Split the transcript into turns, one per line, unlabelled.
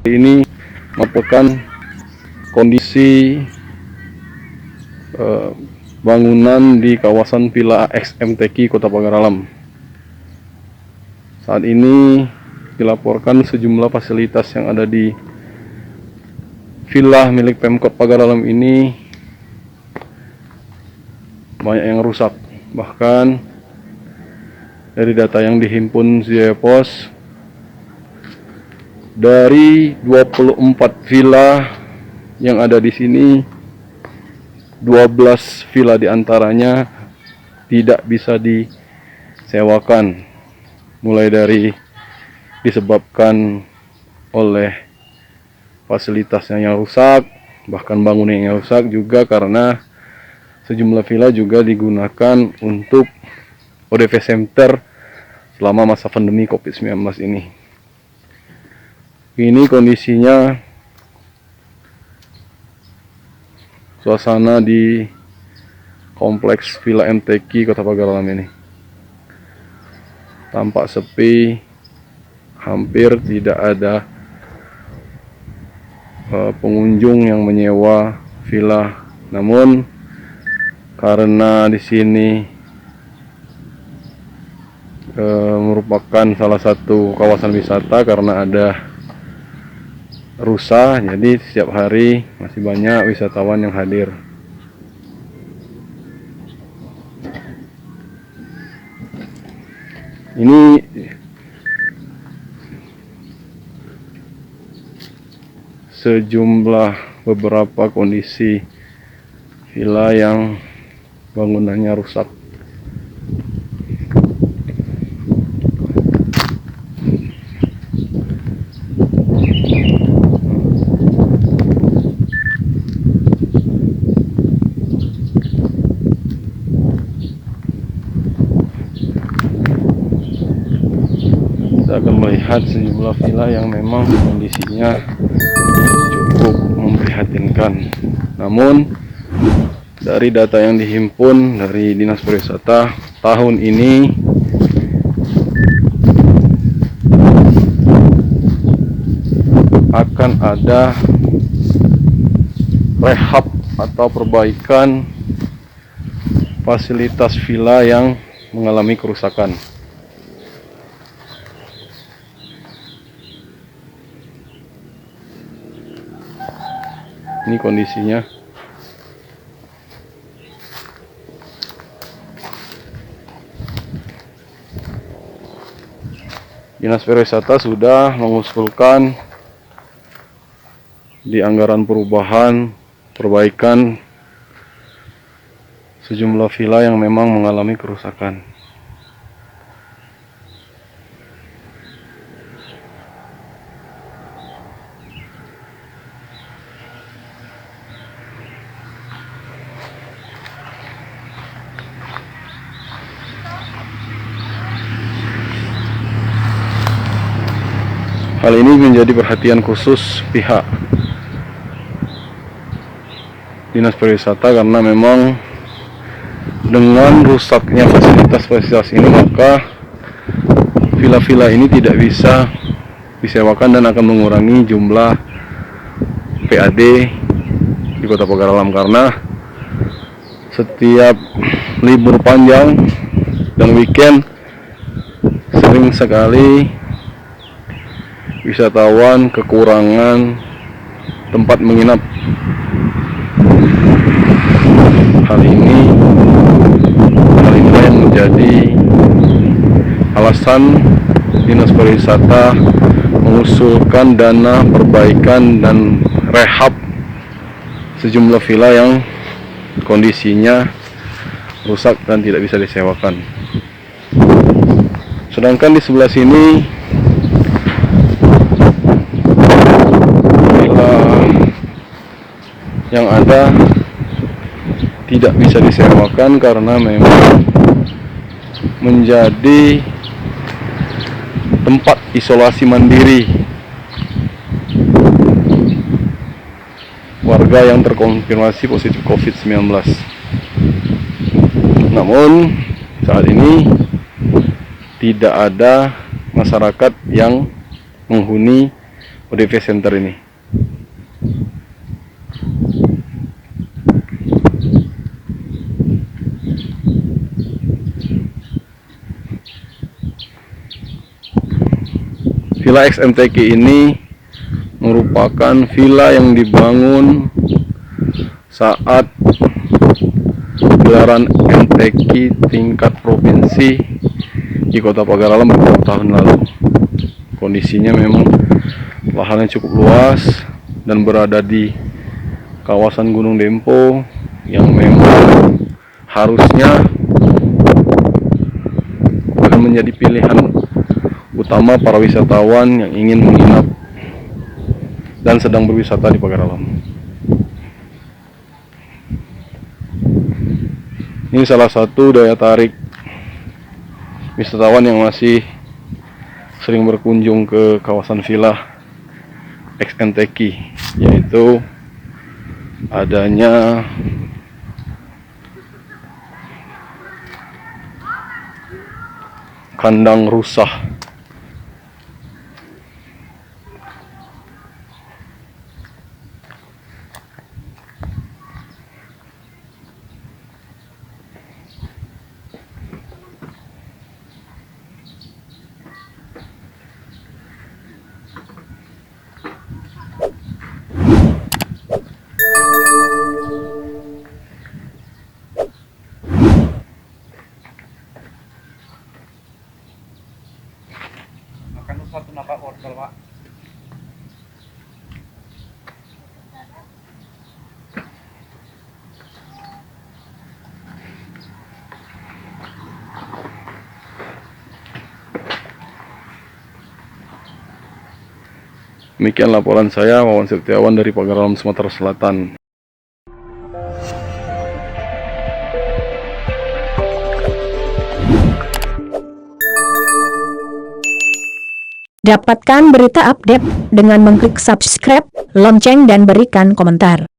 Ini merupakan kondisi bangunan di kawasan Villa XMTQ Kota Pagar Alam. Saat ini dilaporkan sejumlah fasilitas yang ada di villa milik Pemkot Pagar Alam ini banyak yang rusak. Bahkan dari data yang dihimpun Jaya Pos, dari 24 villa yang ada di sini, 12 villa diantaranya tidak bisa disewakan, mulai dari disebabkan oleh fasilitasnya yang rusak, bahkan bangunan yang rusak, juga karena sejumlah villa juga digunakan untuk ODP center selama masa pandemi COVID-19 ini. Ini kondisinya suasana di kompleks Villa MTQ Kota Pagar Alam ini. Tampak sepi, hampir tidak ada pengunjung yang menyewa villa. Namun karena di sini merupakan salah satu kawasan wisata, karena ada rusa, jadi setiap hari masih banyak wisatawan yang hadir. Ini sejumlah beberapa kondisi villa yang bangunannya rusak. Kita akan melihat sejumlah villa yang memang kondisinya cukup memprihatinkan. Namun dari data yang dihimpun dari Dinas Pariwisata, tahun ini akan ada rehab atau perbaikan fasilitas villa yang mengalami kerusakan. Ini kondisinya. Dinas Pariwisata sudah mengusulkan di anggaran perubahan perbaikan sejumlah villa yang memang mengalami kerusakan. Hal ini menjadi perhatian khusus pihak Dinas Pariwisata, karena memang dengan rusaknya fasilitas-fasilitas ini, maka villa-villa ini tidak bisa disewakan dan akan mengurangi jumlah PAD di Kota Pagar Alam, karena setiap libur panjang dan weekend sering sekali wisatawan kekurangan tempat menginap. Hal inilah yang menjadi alasan Dinas Pariwisata mengusulkan dana perbaikan dan rehab sejumlah villa yang kondisinya rusak dan tidak bisa disewakan. Sedangkan di sebelah sini yang ada tidak bisa disewakan karena memang menjadi tempat isolasi mandiri warga yang terkonfirmasi positif COVID-19. Namun saat ini tidak ada masyarakat yang menghuni ODV Center ini. Villa XMTQ ini merupakan villa yang dibangun saat gelaran MTQ tingkat provinsi di Kota Pagar Alam beberapa tahun lalu. Kondisinya memang lahannya cukup luas dan berada di kawasan Gunung Dempo yang memang harusnya akan menjadi pilihan utama para wisatawan yang ingin menginap dan sedang berwisata di Pagar Alam. Ini salah satu daya tarik wisatawan yang masih sering berkunjung ke kawasan Villa XMTQ, yaitu adanya kandang rusa.
Satu napa wortel, Pak.
Demikian laporan saya, Wawan Setiawan dari Pagar Alam, Sumatera Selatan.
Dapatkan berita update dengan mengklik subscribe, lonceng dan berikan komentar.